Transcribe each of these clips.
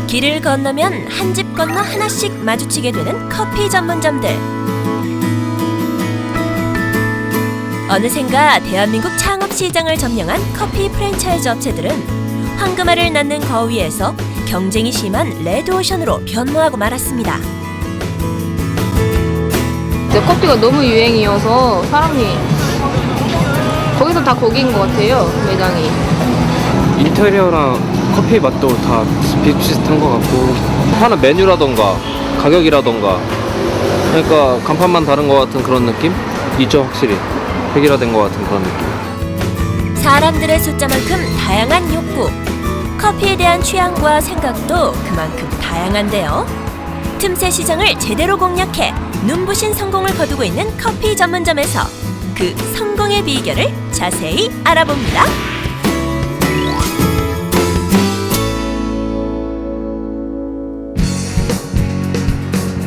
길을 건너면 한 집 건너 하나씩 마주치게 되는 커피 전문점들. 어느샌가 대한민국 창업시장을 점령한 커피 프랜차이즈 업체들은 황금알을 낳는 거위에서 경쟁이 심한 레드오션으로 변모하고 말았습니다. 커피가 너무 유행이어서 사람이 거기서 다 거기인 것 같아요, 매장이. 인테리어랑 커피 맛도 다 비슷비슷한 것 같고 하는 메뉴라던가 가격이라던가 그러니까 간판만 다른 것 같은 그런 느낌? 있죠, 확실히. 획일화된 것 같은 그런 느낌. 사람들의 숫자만큼 다양한 욕구, 커피에 대한 취향과 생각도 그만큼 다양한데요. 틈새 시장을 제대로 공략해 눈부신 성공을 거두고 있는 커피 전문점에서 그 성공의 비결을 자세히 알아봅니다.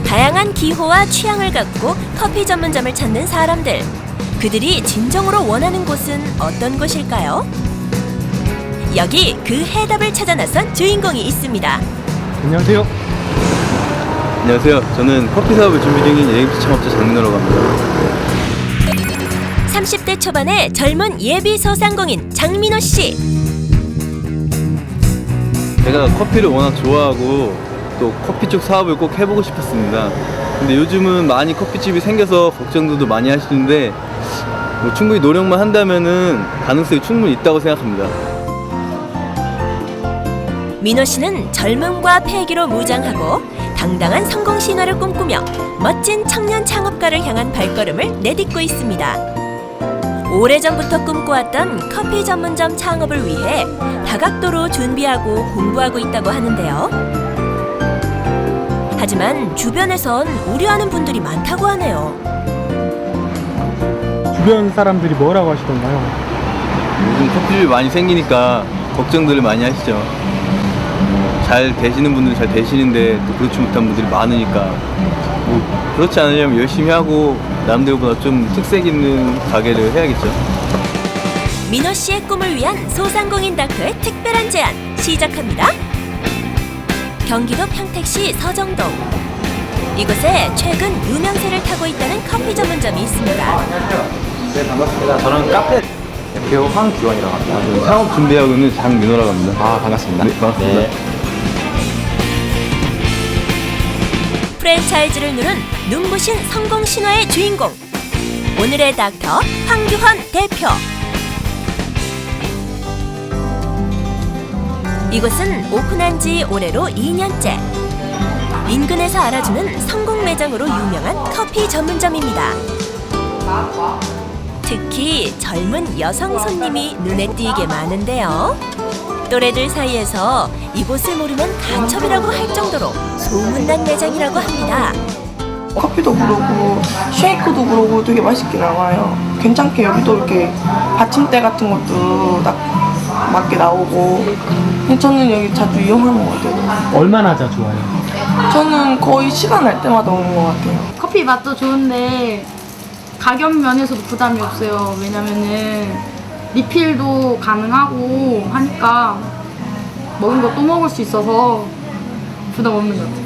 다양한 기호와 취향을 갖고 커피 전문점을 찾는 사람들. 그들이 진정으로 원하는 곳은 어떤 곳일까요? 여기 그 해답을 찾아 나선 주인공이 있습니다. 안녕하세요. 안녕하세요. 저는 커피 사업을 준비 중인 예비 창업자 장민호라고 합니다. 30대 초반의 젊은 예비 소상공인 장민호 씨. 제가 커피를 워낙 좋아하고 또 커피 쪽 사업을 꼭 해보고 싶었습니다. 근데 요즘은 많이 커피집이 생겨서 걱정도 많이 하시는데 뭐 충분히 노력만 한다면은 가능성이 충분히 있다고 생각합니다. 민호 씨는 젊음과 패기로 무장하고 당당한 성공 신화를 꿈꾸며 멋진 청년 창업가를 향한 발걸음을 내딛고 있습니다. 오래전부터 꿈꿔왔던 커피 전문점 창업을 위해 다각도로 준비하고 공부하고 있다고 하는데요. 하지만 주변에선 우려하는 분들이 많다고 하네요. 주변 사람들이 뭐라고 하시던가요? 요즘 커피집이 많이 생기니까 걱정들을 많이 하시죠. 잘 되시는 분들은 잘 되시는데 또 그렇지 못한 분들이 많으니까 뭐 그렇지 않으려면 열심히 하고 남들보다 좀 특색 있는 가게를 해야겠죠. 민호 씨의 꿈을 위한 소상공인 다크의 특별한 제안 시작합니다. 경기도 평택시 서정동. 이곳에 최근 유명세를 타고 있다는 커피 전문점이 있습니다. 네, 반갑습니다. 저는 카페 대표 황규원이라고 합니다. 창업 준비하고 있는 장민호라고 합니다. 아, 반갑습니다. 네, 반갑습니다. 네. 프랜차이즈를 누른 눈부신 성공 신화의 주인공. 오늘의 닥터 황규헌 대표. 이곳은 오픈한 지 올해로 2년째. 인근에서 알아주는 성공 매장으로 유명한 커피 전문점입니다. 특히 젊은 여성 손님이 눈에 띄게 많은데요. 또래들 사이에서 이곳을 모르면 간첩이라고 할 정도로 소문난 매장이라고 합니다. 커피도 그러고 쉐이크도 그러고 되게 맛있게 나와요. 괜찮게 여기도 이렇게 받침대 같은 것도 딱 맞게 나오고 저는 여기 자주 이용하는 것 같아요. 얼마나 자주 와요? 저는 거의 시간 날 때마다 오는 것 같아요. 커피 맛도 좋은데 가격 면에서도 부담이 없어요. 왜냐면은 리필도 가능하고 하니까 먹은 거 또 먹을 수 있어서 부담 없는 것 같아요.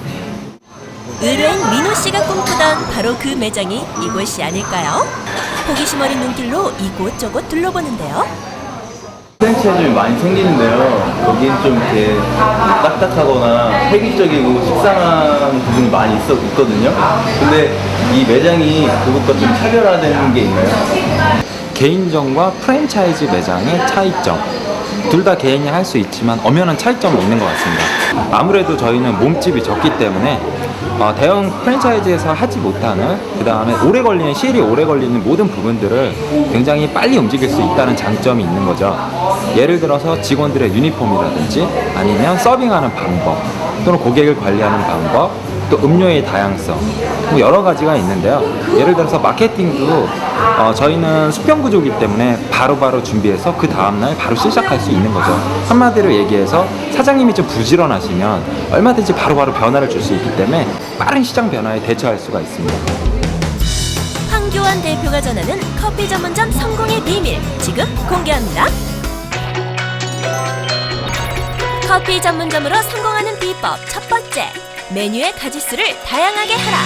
의뢰인 민호 씨가 꿈꾸던 바로 그 매장이 이곳이 아닐까요? 호기심 어린 눈길로 이곳저곳 둘러보는데요. 프랜차이즈점이 많이 생기는데요. 여기는 좀 이렇게 딱딱하거나 획일적이고 식상한 부분이 많이 있거든요. 근데 이 매장이 그것과 좀 차별화되는 게 있나요? 개인점과 프랜차이즈 매장의 차이점. 둘 다 개인이 할 수 있지만 엄연한 차이점이 있는 것 같습니다. 아무래도 저희는 몸집이 적기 때문에 대형 프랜차이즈에서 하지 못하는, 그 다음에 시일이 오래 걸리는 모든 부분들을 굉장히 빨리 움직일 수 있다는 장점이 있는 거죠. 예를 들어서 직원들의 유니폼이라든지 아니면 서빙하는 방법, 또는 고객을 관리하는 방법, 또 음료의 다양성, 뭐 여러 가지가 있는데요. 예를 들어서 마케팅도 저희는 수평구조이기 때문에 바로바로 준비해서 그 다음날 바로 시작할 수 있는 거죠. 한마디로 얘기해서 사장님이 좀 부지런하시면 얼마든지 바로바로 변화를 줄 수 있기 때문에 빠른 시장 변화에 대처할 수가 있습니다. 황교안 대표가 전하는 커피 전문점 성공의 비밀 지금 공개합니다. 커피 전문점으로 성공하는 비법 첫 번째, 메뉴의 가짓수를 다양하게 하라.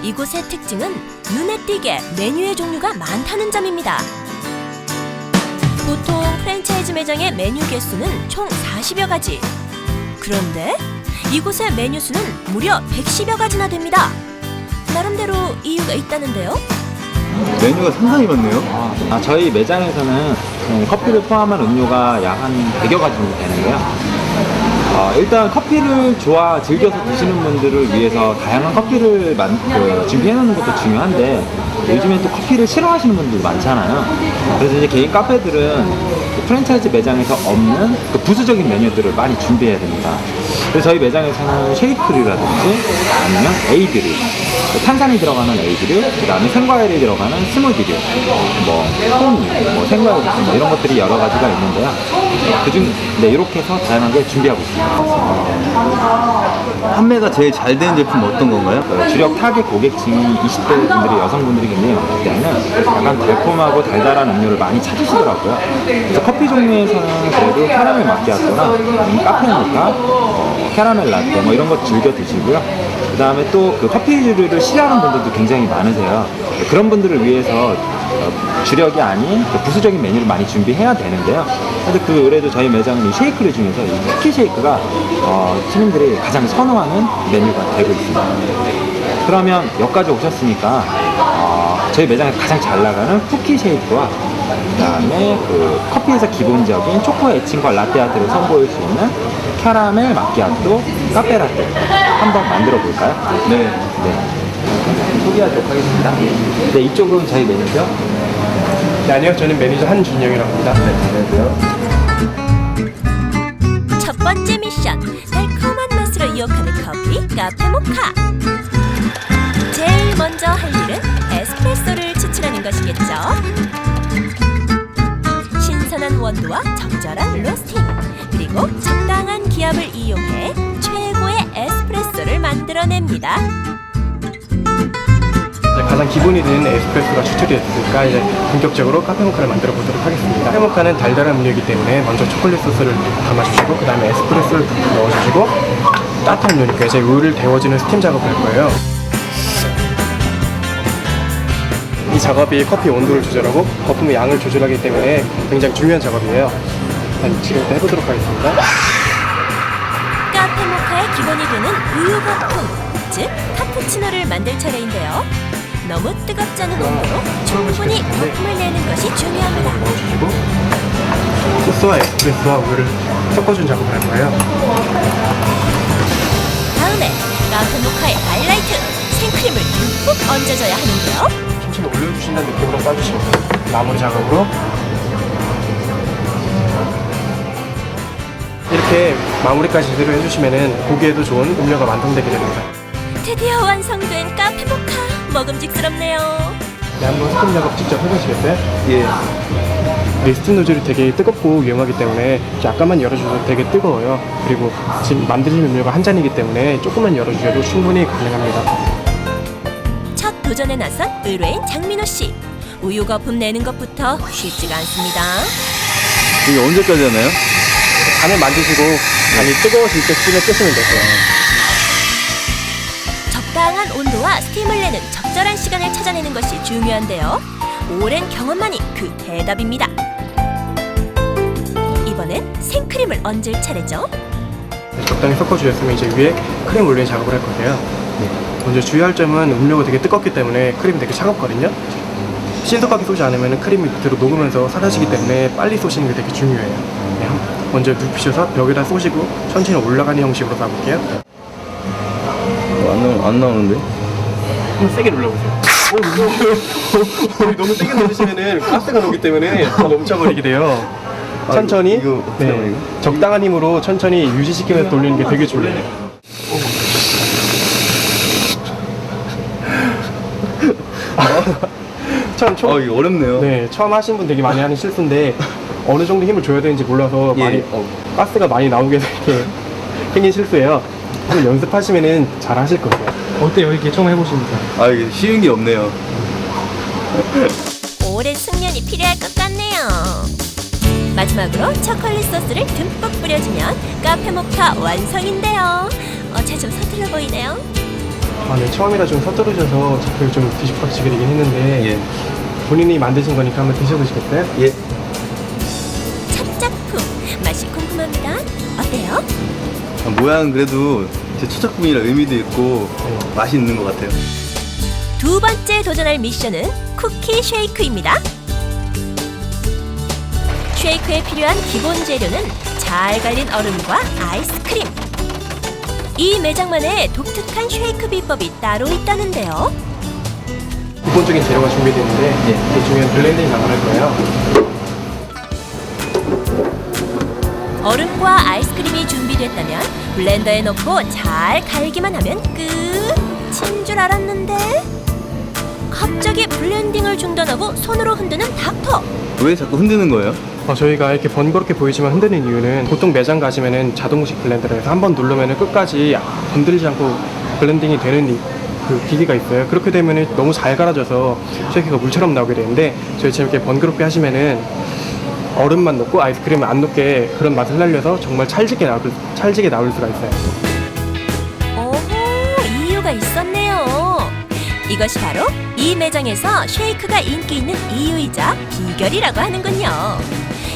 이곳의 특징은 눈에 띄게 메뉴의 종류가 많다는 점입니다. 보통 프랜차이즈 매장의 메뉴 개수는 총 40여 가지. 그런데 이곳의 메뉴 수는 무려 110여 가지나 됩니다. 나름대로 이유가 있다는데요. 메뉴가 상당히 많네요. 저희 매장에서는 커피를 포함한 음료가 약 한 100여 가지 정도 되는데요. 일단 커피를 즐겨서 드시는 분들을 위해서 다양한 커피를 준비해 놓는 것도 중요한데, 요즘엔 또 커피를 싫어하시는 분들도 많잖아요. 그래서 이제 개인 카페들은 프랜차이즈 매장에서 없는 부수적인 메뉴들을 많이 준비해야 됩니다. 그래서 저희 매장에서는 쉐이크류라든지 아니면 에이드류, 탄산이 들어가는 에이드류, 그 다음에 생과일이 들어가는 스무디류, 콘, 생과일 같은 이런 것들이 여러 가지가 있는데요. 그중 이렇게 해서 다양하게 준비하고 있습니다. 판매가 제일 잘 되는 제품 어떤 건가요? 주력 타겟 고객층이 20대 분들이 여성분들이 굉장히 많기 때문에 약간 달콤하고 달달한 음료를 많이 찾으시더라고요. 그래서 커피 종류에서는 그래도 캐러멜 마키아토나 아니면 카페모카, 캐러멜 라떼 이런 거 즐겨 드시고요. 그 다음에 또 그 커피류를 싫어하는 분들도 굉장히 많으세요. 그런 분들을 위해서 주력이 아닌 부수적인 메뉴를 많이 준비해야 되는데요. 근데 그래도 저희 매장은 이 쉐이크류 중에서 이 쿠키 쉐이크가 시민들이 가장 선호하는 메뉴가 되고 있습니다. 그러면 여기까지 오셨으니까 저희 매장에서 가장 잘 나가는 쿠키 쉐이크와 그 다음에 커피에서 기본적인 초코 애칭과 라떼 아트를 선보일 수 있는 캐러멜 마키아토, 카페 라떼 한번 만들어 볼까요? 네. 소개하도록 하겠습니다. 네, 이쪽은 저희 매니저. 네, 안녕. 저는 매니저 한준영이라고 합니다. 첫 번째 미션, 달콤한 맛으로 유혹하는 커피 카페 모카. 제일 먼저 할 일은 에스프레소를 추출하는 것이겠죠. 신선한 원두와 적절한 로스팅, 그리고 적당한 기압을 이용해 최고의 에스프레소를 만들어냅니다. 가장 기본이 되는 에스프레소가 추출이 됐으니까 이제 본격적으로 카페모카를 만들어 보도록 하겠습니다. 카페모카는 달달한 음료이기 때문에 먼저 초콜릿 소스를 담아주시고, 그 다음에 에스프레소를 넣어주시고, 따뜻한 음료니까 이제 우유를 데워주는 스팀 작업을 할 거예요. 이 작업이 커피 온도를 조절하고 거품의 양을 조절하기 때문에 굉장히 중요한 작업이에요. 지금부터 해보도록 하겠습니다. 카페 모카의 기본이 되는 우유 거품, 즉 카푸치노를 만들 차례인데요. 너무 뜨겁지 않은 온도로 충분히 거품을 내는 것이 중요합니다. 소스와 에스프레소와 우유를 섞어준 작업을 할 거예요. 다음에 카페 모카의 하이라이트, 생크림을 듬뿍 얹어줘야 하는데요. 천천히 올려주신다는 느낌으로 싸주시면 돼요. 마무리 작업으로 이렇게 마무리까지 제대로 해주시면 보기에도 좋은 음료가 완성되게 됩니다. 드디어 완성된 카페 모카, 먹음직스럽네요. 네, 한번 스팀 작업 직접 해보시겠어요? 예. 이 스팀 노즐이 되게 뜨겁고 위험하기 때문에 약간만 열어주셔도 되게 뜨거워요. 그리고 지금 만드신 음료가 한 잔이기 때문에 조금만 열어주셔도 충분히 가능합니다. 첫 도전에 나선 의뢰인 장민호 씨. 우유 거품 내는 것부터 쉽지가 않습니다. 이게 언제까지 하나요? 간을 만드시고 간이 뜨거워질 때쯤에 끄시면 되세요. 적당한 온도와 스팀을 내는 적절한 시간을 찾아내는 것이 중요한데요. 오랜 경험만이 그 해답입니다. 이번엔 생크림을 얹을 차례죠. 적당히 섞어주셨으면 이제 위에 크림 올리는 작업을 할 건데요. 먼저 주의할 점은 음료가 되게 뜨겁기 때문에 크림이 되게 차갑거든요. 신속하게 쏘지 않으면 크림이 밑으로 녹으면서 사라지기 때문에 빨리 쏘시는 게 되게 중요해요. 네, 먼저 눕히셔서 벽에다 쏘시고 천천히 올라가는 형식으로 쏴볼게요. 안 나오는데? 좀 세게 눌러보세요. 너무 세게 누르시면은 가스가 나오기 때문에 다 멈춰버리게 돼요. 천천히, 이거 어떻게 네, 하는 거예요? 적당한 힘으로 천천히 유지시키면서 돌리는 게 되게 중요해요. 이거 어렵네요. 네, 처음 하신 분 되게 많이 하는 실수인데 어느 정도 힘을 줘야 되는지 몰라서 예. 많이 가스가 많이 나오게 되게 생긴 실수예요. 한번 연습하시면은 잘 하실 거예요. 어때요? 이렇게 처음 해보시니까? 이게 쉬운 게 없네요. 오랜 숙련이 필요할 것 같네요. 마지막으로 초콜릿 소스를 듬뿍 뿌려주면 카페 모카 완성인데요. 제 좀 서툴러 보이네요. 네, 처음이라 좀 서투르셔서 제품이 좀 뒤죽박죽이 되긴 했는데 예. 본인이 만드신 거니까 한번 드셔보시겠어요? 예. 첫 작품 맛이 궁금합니다. 어때요? 모양은 그래도 제 첫 작품이라 의미도 있고 맛이 있는 것 같아요. 두 번째 도전할 미션은 쿠키 쉐이크입니다. 쉐이크에 필요한 기본 재료는 잘 갈린 얼음과 아이스크림. 이 매장만의 독특한 쉐이크 비법이 따로 있다는데요. 기본적인 재료가 준비되는데 그 중에 블렌딩 나갈 거예요. 얼음과 아이스크림이 준비됐다면 블렌더에 넣고 잘 갈기만 하면 끝인 줄 알았는데 갑자기 블렌딩을 중단하고 손으로 흔드는 닥터. 왜 자꾸 흔드는 거예요? 저희가 이렇게 번거롭게 보이지만 흔드는 이유는 보통 매장 가시면은 자동식 블렌더라 해서 한번 누르면은 끝까지 건드리지 않고 블렌딩이 되는 그 기계가 있어요. 그렇게 되면은 너무 잘 갈아져서 쉐이크가 물처럼 나오게 되는데 저희처럼 이렇게 번거롭게 하시면은 얼음만 넣고 아이스크림을 안 넣게 그런 맛을 살려서 정말 찰지게 나올 수가 있어요. 오호, 이유가 있었네요. 이것이 바로 이 매장에서 쉐이크가 인기 있는 이유이자 비결이라고 하는군요.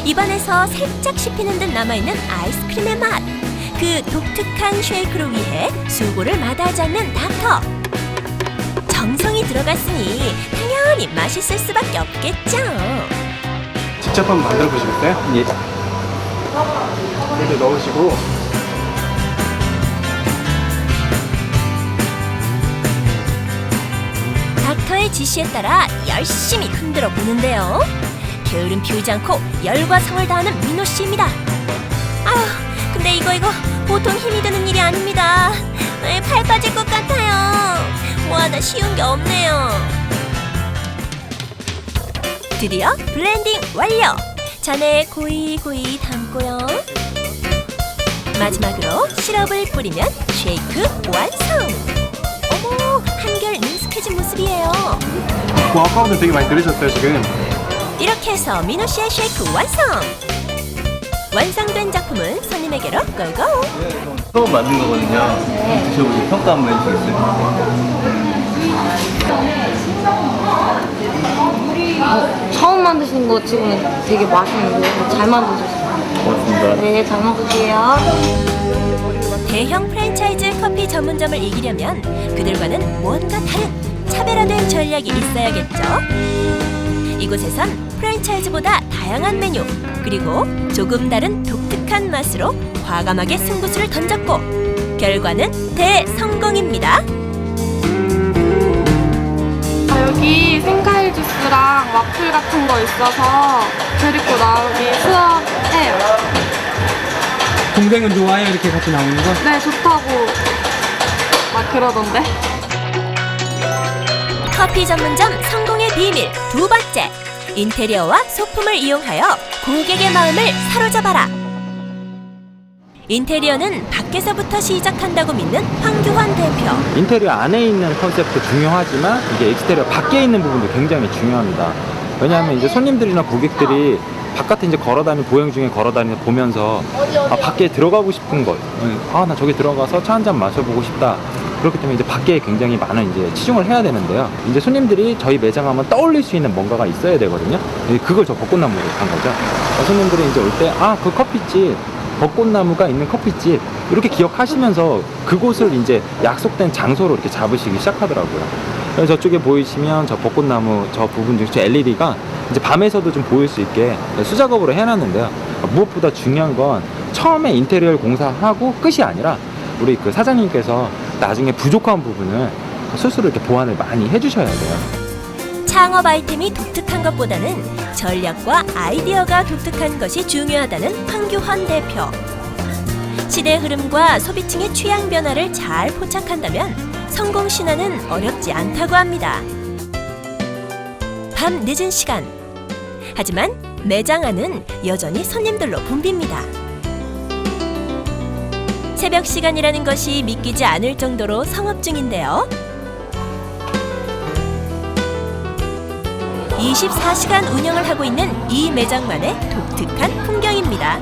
입안에서 살짝 씹히는 듯 남아있는 아이스크림의 맛. 그 독특한 쉐이크를 위해 수고를 마다하지 않는 닥터. 정성이 들어갔으니 당연히 맛있을 수밖에 없겠죠. 직접 한번 만들어 보시겠어요? 예. 이렇게 넣으시고 닥터의 지시에 따라 열심히 흔들어 보는데요. 게으름 피우지 않고 열과 성을 다하는 민호 씨입니다. 근데 이거 보통 힘이 드는 일이 아닙니다. 팔 빠질 것 같아요. 뭐 하나 쉬운 게 없네요. 드디어 블렌딩 완료! 잔에 고이고이 담고요. 마지막으로 시럽을 뿌리면 쉐이크 완성! 어머, 한결 능숙해진 모습이에요. 아까보다 되게 많이 들으셨어요 지금. 이렇게 해서 민호 씨의 쉐이크 완성! 완성된 작품은 손님에게로 고고! 처음 만든 거거든요. 드셔보시고 평가 한번 해주시겠어요? 처음 만드신 거 지금 되게 맛있는데 잘 만드셨어요. 고맙습니다. 네, 잘 먹을게요. 대형 프랜차이즈 커피 전문점을 이기려면 그들과는 뭔가 다른 차별화된 전략이 있어야겠죠. 이곳에선 프랜차이즈보다 다양한 메뉴 그리고 조금 다른 독특한 맛으로 과감하게 승부수를 던졌고 결과는 대성공입니다. 여기 생과일 주스랑 와플 같은 거 있어서 데리고 나오기 수업해요. 동생은 좋아해요? 이렇게 같이 나오는 거? 네, 좋다고 막 그러던데. 커피 전문점 성공의 비밀 두 번째, 인테리어와 소품을 이용하여 고객의 마음을 사로잡아라. 인테리어는 밖에서부터 시작한다고 믿는 황규환 대표. 인테리어 안에 있는 컨셉도 중요하지만 이게 익스테리어 밖에 있는 부분도 굉장히 중요합니다. 왜냐하면 이제 손님들이나 고객들이 바깥에 이제 걸어다니는 보행 중에 걸어다니는 보면서 밖에 들어가고 싶은 것, 나 저기 들어가서 차 한 잔 마셔보고 싶다. 그렇기 때문에 이제 밖에 굉장히 많은 이제 치중을 해야 되는데요. 이제 손님들이 저희 매장 하면 떠올릴 수 있는 뭔가가 있어야 되거든요. 그걸 저 벚꽃나무로 한 거죠. 손님들이 이제 올 때 그 커피집, 벚꽃나무가 있는 커피집 이렇게 기억하시면서 그곳을 이제 약속된 장소로 이렇게 잡으시기 시작하더라고요. 그래서 저쪽에 보이시면 저 벚꽃나무 저 부분 중에 저 LED가 이제 밤에서도 좀 보일 수 있게 수작업으로 해놨는데요. 무엇보다 중요한 건 처음에 인테리어 공사하고 끝이 아니라 우리 그 사장님께서 나중에 부족한 부분을 스스로 이렇게 보완을 많이 해주셔야 돼요. 창업 아이템이 독특한 것보다는 전략과 아이디어가 독특한 것이 중요하다는 황규환 대표. 시대 흐름과 소비층의 취향 변화를 잘 포착한다면 성공 신화는 어렵지 않다고 합니다. 밤 늦은 시간. 하지만 매장 안은 여전히 손님들로 붐빕니다. 새벽 시간이라는 것이 믿기지 않을 정도로 성업 중인데요. 24시간 운영을 하고 있는 이 매장만의 독특한 풍경입니다.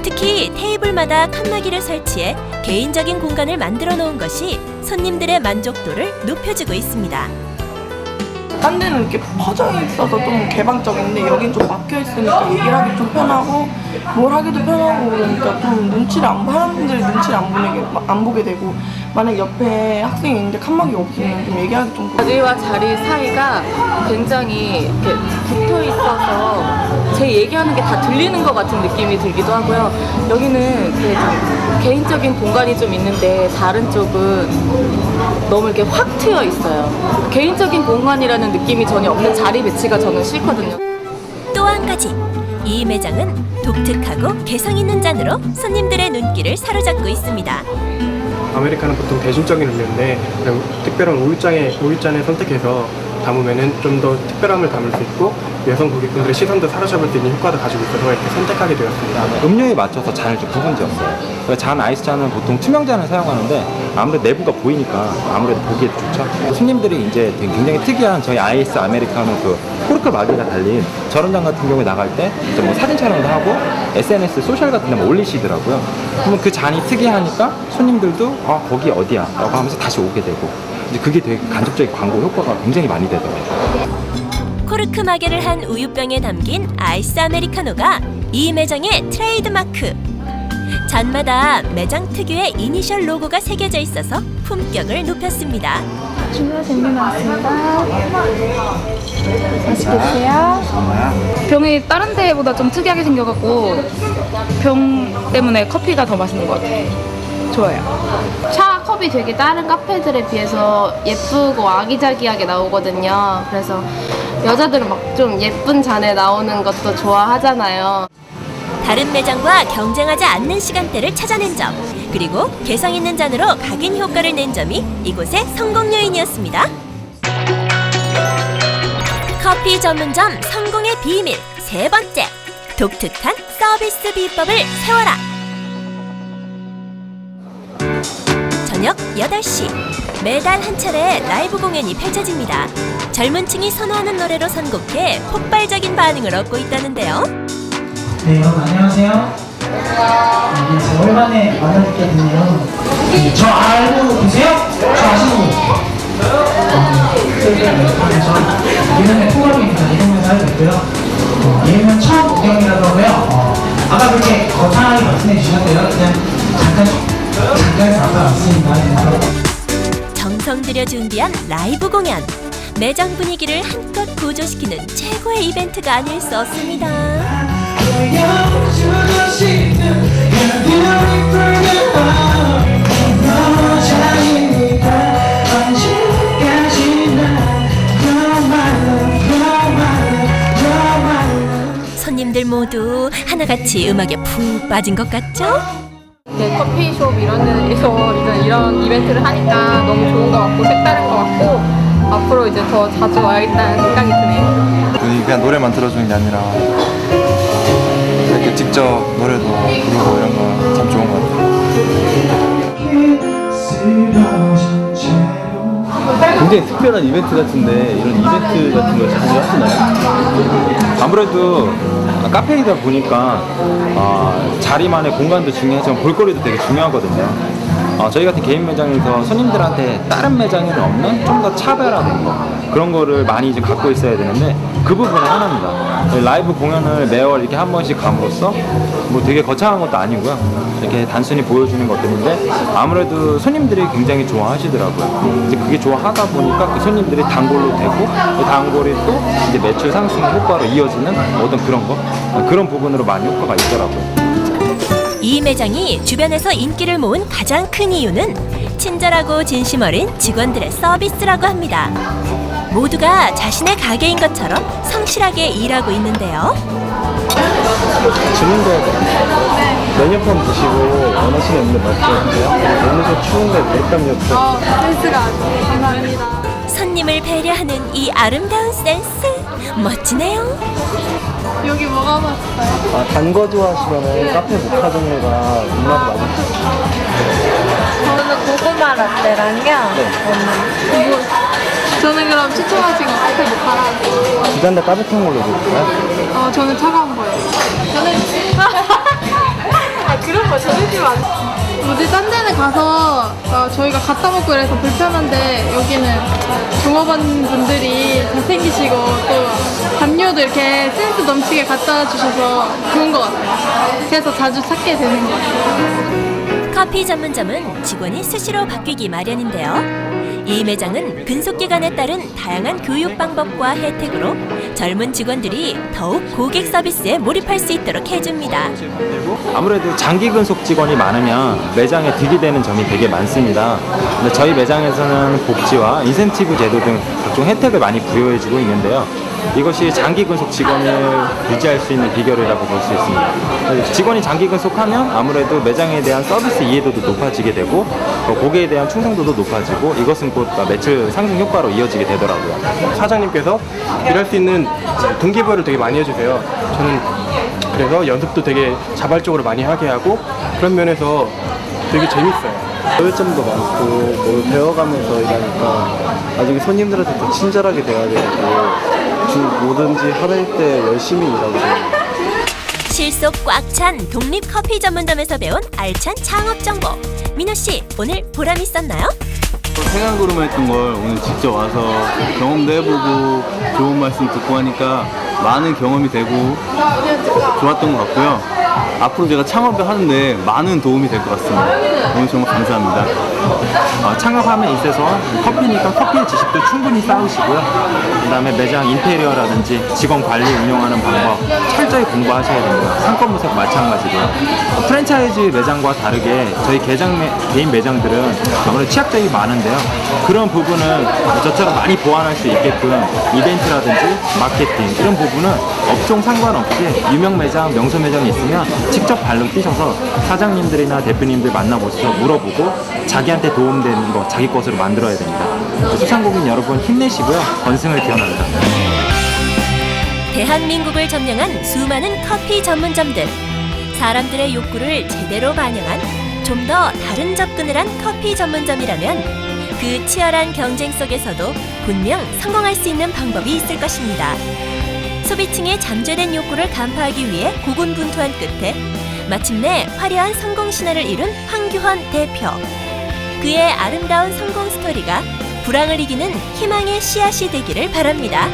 특히 테이블마다 칸막이를 설치해 개인적인 공간을 만들어 놓은 것이 손님들의 만족도를 높여주고 있습니다. 딴 데는 이렇게 퍼져 있어서 좀 개방적인데 여긴 좀 막혀 있으니까 얘기를 하기 좀 편하고 뭘 하기도 편하고 그러니까 좀 눈치를 사람들이 눈치를 안 보게 되고 만약 옆에 학생이 있는데 칸막이 없으면 좀 얘기하기 좀 자리와 자리 사이가 굉장히 이렇게 붙어 있어서 제 얘기하는 게 다 들리는 것 같은 느낌이 들기도 하고요. 여기는 이렇게 좀 개인적인 공간이 좀 있는데 다른 쪽은 너무 이렇게 확 트여 있어요. 개인적인 공간이라는 느낌이 전혀 없는 자리 배치가 저는 싫거든요. 또 한 가지, 이 매장은 독특하고 개성 있는 잔으로 손님들의 눈길을 사로잡고 있습니다. 아메리카노는 보통 대중적인 음료인데 그냥 특별한 우유잔을 선택해서 담으면은 좀 더 특별함을 담을 수 있고 여성 고객분들의 시선도 사로잡을 수 있는 효과도 가지고 있어서 이렇게 선택하게 되었습니다. 음료에 맞춰서 잔을 좀 구분 지었어요. 그러니까 잔 아이스잔은 보통 투명 잔을 사용하는데 아무래도 내부가 보이니까 아무래도 보기에도 좋죠. 손님들이 이제 굉장히 특이한 저희 아이스 아메리카노 그 코르크 마개가 달린 저런 잔 같은 경우에 나갈 때 이제 뭐 사진 촬영도 하고 SNS 소셜 같은 데 뭐 올리시더라고요. 그러면 그 잔이 특이하니까 손님들도 거기 어디야? 라고 하면서 다시 오게 되고 이제 그게 되게 간접적인 광고 효과가 굉장히 많이 되더라고요. 코르크 마개를 한 우유병에 담긴 아이스 아메리카노가 이 매장의 트레이드마크. 잔마다 매장 특유의 이니셜 로고가 새겨져 있어서 품격을 높였습니다. 준비가 준비 나왔습니다. 맛있게 드세요. 병이 다른 데보다 좀 특이하게 생겨갖고 병 때문에 커피가 더 맛있는 것 같아요. 좋아요. 차 컵이 되게 다른 카페들에 비해서 예쁘고 아기자기하게 나오거든요. 그래서 여자들은 막 좀 예쁜 잔에 나오는 것도 좋아하잖아요. 다른 매장과 경쟁하지 않는 시간대를 찾아낸 점, 그리고 개성 있는 잔으로 각인 효과를 낸 점이 이곳의 성공 요인이었습니다. 커피 전문점 성공의 비밀 세 번째, 독특한 서비스 비법을 세워라. 저녁 8시, 매달 한 차례 라이브 공연이 펼쳐집니다. 젊은 층이 선호하는 노래로 선곡해 폭발적인 반응을 얻고 있다는데요. 네, 여러분 안녕하세요. 네, 오랜만에 만나뵙게 됐네요. 저 알고 계세요? 저 아시고? 저 예능의 프로그램입니다. 예능에서 알고 있고요. 예능은 처음 구경이라고 하고요. 아까 그렇게 거창하게 말씀해 주셨대요. 그냥 잠깐 잠깐 왔습니다. 정성 들여 준비한 라이브 공연. 매장 분위기를 한껏 고조시키는 최고의 이벤트가 아닐 수 없습니다. 손님들 모두 하나같이 음악에 푹 빠진 것 같죠? 네, 커피숍 이런 데서 이런 이벤트를 하니까 너무 좋은 것 같고 색다른 것 같고 앞으로 이제 더 자주 와야겠다는 생각이 드네요. 그냥 노래만 들어주는 게 아니라 이렇게 직접 노래도 부르고 이런 거 참 좋은 것 같아요. 굉장히 특별한 이벤트 같은데 이런 이벤트 같은 걸 자주 하시나요? 아무래도 카페이다 보니까 자리만의 공간도 중요하지만 볼거리도 되게 중요하거든요. 저희 같은 개인 매장에서 손님들한테 다른 매장에는 없는 좀 더 차별화된 거 그런 거를 많이 이제 갖고 있어야 되는데 그 부분이 하나입니다. 라이브 공연을 매월 이렇게 한 번씩 감으로써 뭐 되게 거창한 것도 아니고요. 이렇게 단순히 보여주는 것들인데 아무래도 손님들이 굉장히 좋아하시더라고요. 이제 그게 좋아하다 보니까 그 손님들이 단골로 되고 그 단골이 또 이제 매출 상승 효과로 이어지는 어떤 그런 부분으로 많이 효과가 있더라고요. 이 매장이 주변에서 인기를 모은 가장 큰 이유는 친절하고 진심 어린 직원들의 서비스라고 합니다. 모두가 자신의 가게인 것처럼 성실하게 일하고 있는데요. 주문도 메뉴판 보시고 원하시는 음료 말씀해주세요. 오늘 좀 추운데 물감이 없어요. 센스가 아주 감사합니다. 손님을 배려하는 이 아름다운 센스 멋지네요. 여기 뭐가 맛있어요? 단 거 좋아하시면 카페 모카 종류가 입맛 맞으시죠? 저는 고구마 라떼랑요. 저는 그럼 추천하신 거 카페 모카라. 두 잔 다 따뜻한 걸로 드릴까요? 저는 차가운 거예요. 저는 그런 거 저희집 안. 어디 딴 데는 가서 저희가 갖다 먹고 이래서 불편한데 여기는 종업원 분들이 잘생기시고 또 담요도 이렇게 센스 넘치게 갖다 주셔서 좋은 것 같아요. 그래서 자주 찾게 되는 것 같아요. 커피 전문점은 직원이 수시로 바뀌기 마련인데요. 이 매장은 근속 기간에 따른 다양한 교육 방법과 혜택으로 젊은 직원들이 더욱 고객 서비스에 몰입할 수 있도록 해줍니다. 아무래도 장기 근속 직원이 많으면 매장에 득이 되는 점이 되게 많습니다. 근데 저희 매장에서는 복지와 인센티브 제도 등 각종 혜택을 많이 부여해주고 있는데요. 이것이 장기 근속 직원을 유지할 수 있는 비결이라고 볼 수 있습니다. 직원이 장기 근속하면 아무래도 매장에 대한 서비스 이해도도 높아지게 되고 고객에 대한 충성도도 높아지고 이것은 곧 매출 상승 효과로 이어지게 되더라고요. 사장님께서 일할 수 있는 동기부여를 되게 많이 해주세요. 저는 그래서 연습도 되게 자발적으로 많이 하게 하고 그런 면에서 되게 재밌어요. 배울점도 많고 뭘 배워가면서 일하니까 나중에 손님들한테 더 친절하게 대해야 되고 뭐든지 하는 때 열심히 일하고 있어요. 실속 꽉 찬 독립 커피 전문점에서 배운 알찬 창업 정보. 민호 씨, 오늘 보람 있었나요? 생각으로만 했던 걸 오늘 직접 와서 경험도 해보고 좋은 말씀 듣고 하니까 많은 경험이 되고 좋았던 것 같고요. 앞으로 제가 창업을 하는데 많은 도움이 될 것 같습니다. 오늘 정말 감사합니다. 창업함에 있어서 커피니까 커피의 지식도 충분히 쌓으시고요. 그 다음에 매장 인테리어라든지 직원 관리 운영하는 방법 철저히 공부하셔야 됩니다. 상권 분석 마찬가지고요. 프랜차이즈 매장과 다르게 저희 개인 매장들은 아무래도 취약점이 많은데요. 그런 부분은 저처럼 많이 보완할 수 있게끔 이벤트라든지 마케팅 이런 부분은 업종 상관없이 유명 매장, 명소 매장이 있으면 직접 발로 뛰셔서 사장님들이나 대표님들 만나보셔서 물어보고 자기한테 도움되는 거 자기 것으로 만들어야 됩니다. 소상공인 여러분 힘내시고요. 건승을 기원합니다. 대한민국을 점령한 수많은 커피 전문점들. 사람들의 욕구를 제대로 반영한 좀 더 다른 접근을 한 커피 전문점이라면 그 치열한 경쟁 속에서도 분명 성공할 수 있는 방법이 있을 것입니다. 소비층의 잠재된 욕구를 간파하기 위해 고군분투한 끝에 마침내 화려한 성공 신화를 이룬 황규헌 대표. 그의 아름다운 성공 스토리가 불황을 이기는 희망의 씨앗이 되기를 바랍니다.